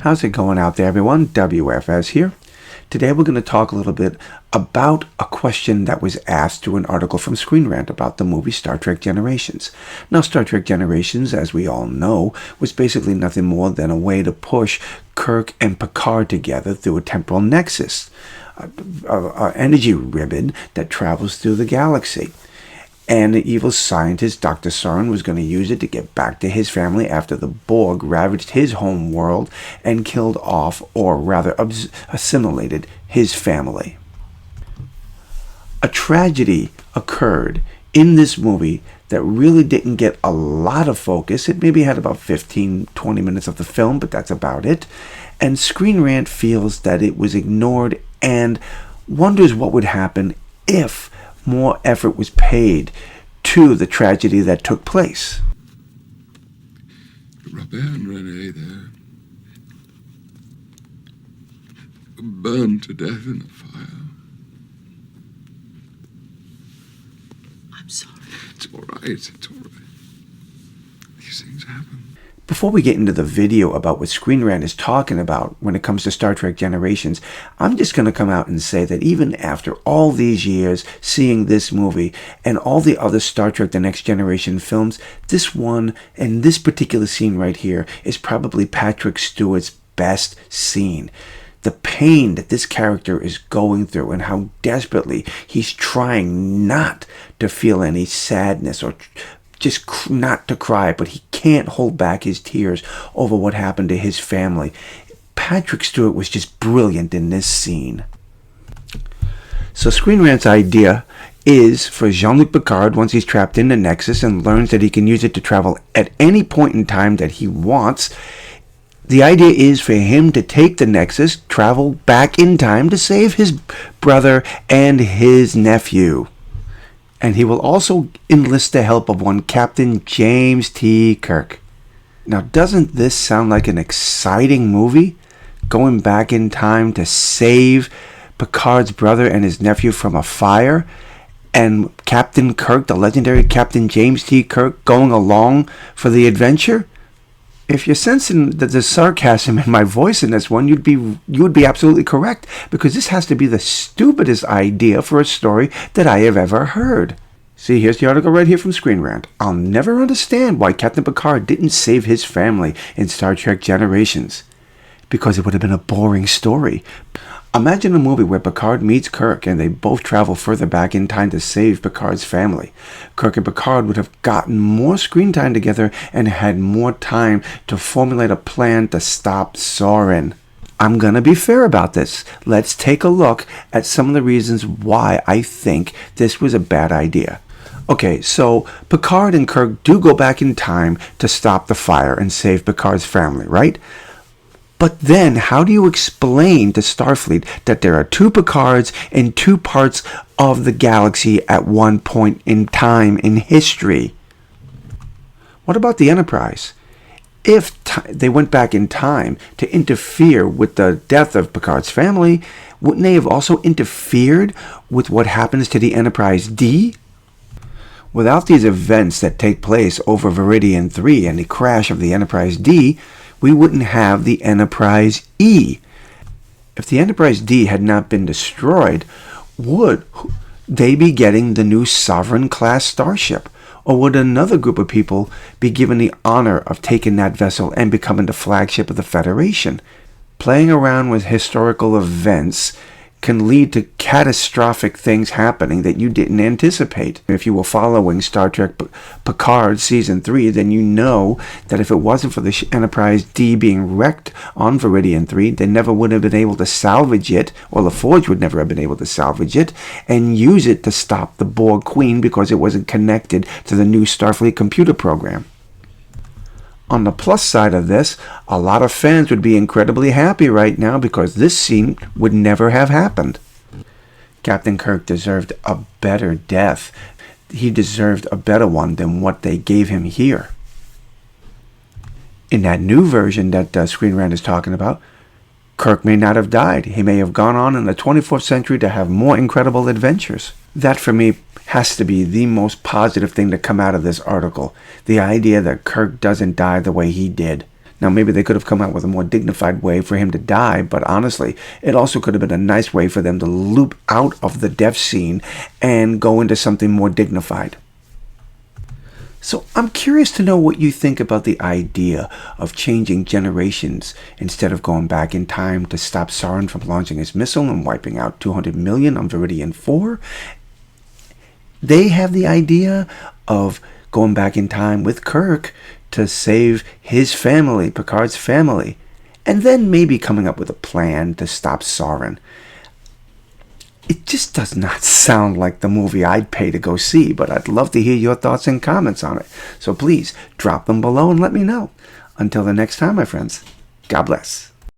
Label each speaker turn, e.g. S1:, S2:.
S1: How's it going out there, everyone? W.F.S here. Today we're going to talk a little bit about a question that was asked through an article from Screen Rant about the movie Star Trek Generations. Now, Star Trek Generations, as we all know, was basically nothing more than a way to push Kirk and Picard together through a temporal nexus, an energy ribbon that travels through the galaxy. And the evil scientist, Dr. Soren, was going to use it to get back to his family after the Borg ravaged his home world and killed off, or rather assimilated, his family. A tragedy occurred in this movie that really didn't get a lot of focus. It maybe had about 15-20 minutes of the film, but that's about it. And Screen Rant feels that it was ignored and wonders what would happen if more effort was paid to the tragedy that took place.
S2: Robert and Renee there burned to death in the fire.
S3: I'm sorry.
S2: It's all right. It's all right. These things happen.
S1: Before we get into the video about what Screen Rant is talking about when it comes to Star Trek Generations, I'm just going to come out and say that even after all these years seeing this movie and all the other Star Trek The Next Generation films, this one and this particular scene right here is probably Patrick Stewart's best scene. The pain that this character is going through and how desperately he's trying not to feel any sadness or just not to cry, but he can't hold back his tears over what happened to his family. Patrick Stewart was just brilliant in this scene. So Screen Rant's idea is for Jean-Luc Picard, once he's trapped in the Nexus and learns that he can use it to travel at any point in time that he wants, the idea is for him to take the Nexus, travel back in time to save his brother and his nephew. And he will also enlist the help of one Captain James T. Kirk. Now, doesn't this sound like an exciting movie? Going back in time to save Picard's brother and his nephew from a fire? And Captain Kirk, the legendary Captain James T. Kirk, going along for the adventure? If you're sensing that there's sarcasm in my voice in this one, you would be absolutely correct, because this has to be the stupidest idea for a story that I have ever heard. See, here's the article right here from Screen Rant. I'll never understand why Captain Picard didn't save his family in Star Trek Generations. Because it would have been a boring story. Imagine a movie where Picard meets Kirk and they both travel further back in time to save Picard's family. Kirk and Picard would have gotten more screen time together and had more time to formulate a plan to stop Soren. I'm going to be fair about this. Let's take a look at some of the reasons why I think this was a bad idea. Okay, so Picard and Kirk do go back in time to stop the fire and save Picard's family, right? But then, how do you explain to Starfleet that there are two Picards in two parts of the galaxy at one point in time in history? What about the Enterprise? If they went back in time to interfere with the death of Picard's family, wouldn't they have also interfered with what happens to the Enterprise D? Without these events that take place over Viridian 3 and the crash of the Enterprise D, we wouldn't have the Enterprise E. If the Enterprise D had not been destroyed, would they be getting the new Sovereign-class starship? Or would another group of people be given the honor of taking that vessel and becoming the flagship of the Federation? Playing around with historical events can lead to catastrophic things happening that you didn't anticipate. If you were following Star Trek Picard Season 3, then you know that if it wasn't for the Enterprise D being wrecked on Viridian 3, they never would have been able to salvage it, or the Forge would never have been able to salvage it, and use it to stop the Borg Queen because it wasn't connected to the new Starfleet computer program. On the plus side of this, a lot of fans would be incredibly happy right now because this scene would never have happened. Captain Kirk deserved a better death. He deserved a better one than what they gave him here. In that new version that Screen Rant is talking about, Kirk may not have died. He may have gone on in the 24th century to have more incredible adventures. That, for me, has to be the most positive thing to come out of this article. The idea that Kirk doesn't die the way he did. Now, maybe they could have come out with a more dignified way for him to die, but honestly, it also could have been a nice way for them to loop out of the death scene and go into something more dignified. So I'm curious to know what you think about the idea of changing generations instead of going back in time to stop Sauron from launching his missile and wiping out 200 million on Viridian 4. They have the idea of going back in time with Kirk to save his family, Picard's family, and then maybe coming up with a plan to stop Sauron. It just does not sound like the movie I'd pay to go see, but I'd love to hear your thoughts and comments on it. So please drop them below and let me know. Until the next time, my friends, God bless.